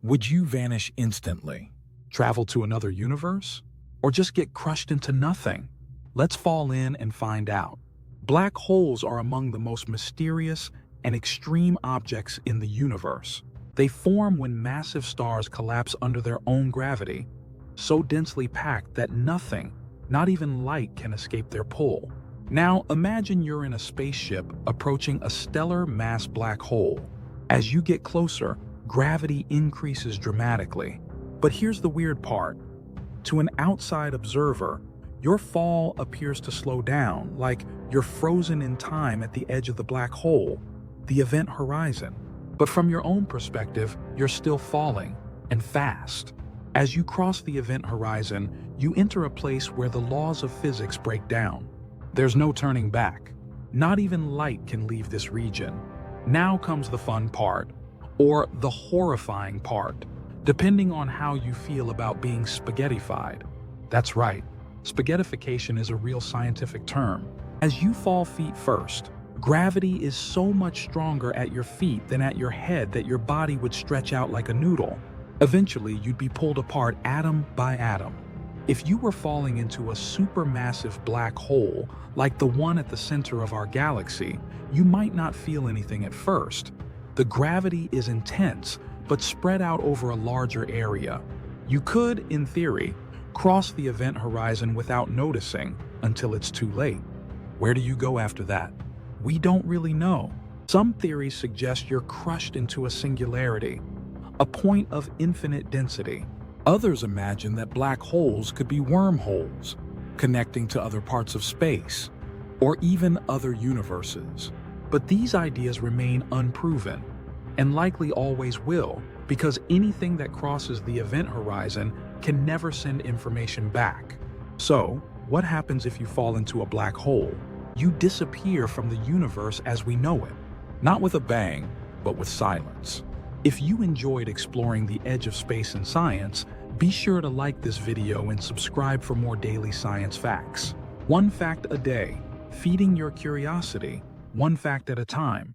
Would you vanish instantly, travel to another universe, or just get crushed into nothing? Let's fall in and find out. Black holes are among the most mysterious and extreme objects in the universe. They form when massive stars collapse under their own gravity, so densely packed that nothing, not even light, can escape their pull. Now imagine you're in a spaceship approaching a stellar mass black hole. As you get closer, gravity increases dramatically. But here's the weird part. To an outside observer, your fall appears to slow down, like you're frozen in time at the edge of the black hole, the event horizon. But from your own perspective, you're still falling, and fast. As you cross the event horizon, you enter a place where the laws of physics break down. There's no turning back. Not even light can leave this region. Now comes the fun part, or the horrifying part, depending on how you feel about being spaghettified. That's right, spaghettification is a real scientific term. As you fall feet first, gravity is so much stronger at your feet than at your head that your body would stretch out like a noodle. Eventually, you'd be pulled apart atom by atom. If you were falling into a supermassive black hole, like the one at the center of our galaxy, you might not feel anything at first. The gravity is intense, but spread out over a larger area. You could, in theory, cross the event horizon without noticing until it's too late. Where do you go after that? We don't really know. Some theories suggest you're crushed into a singularity, a point of infinite density. Others imagine that black holes could be wormholes, connecting to other parts of space, or even other universes. But these ideas remain unproven, and likely always will, because anything that crosses the event horizon can never send information back. So, what happens if you fall into a black hole? You disappear from the universe as we know it, not with a bang, but with silence. If you enjoyed exploring the edge of space and science, be sure to like this video and subscribe for more daily science facts. One fact a day, feeding your curiosity, one fact at a time.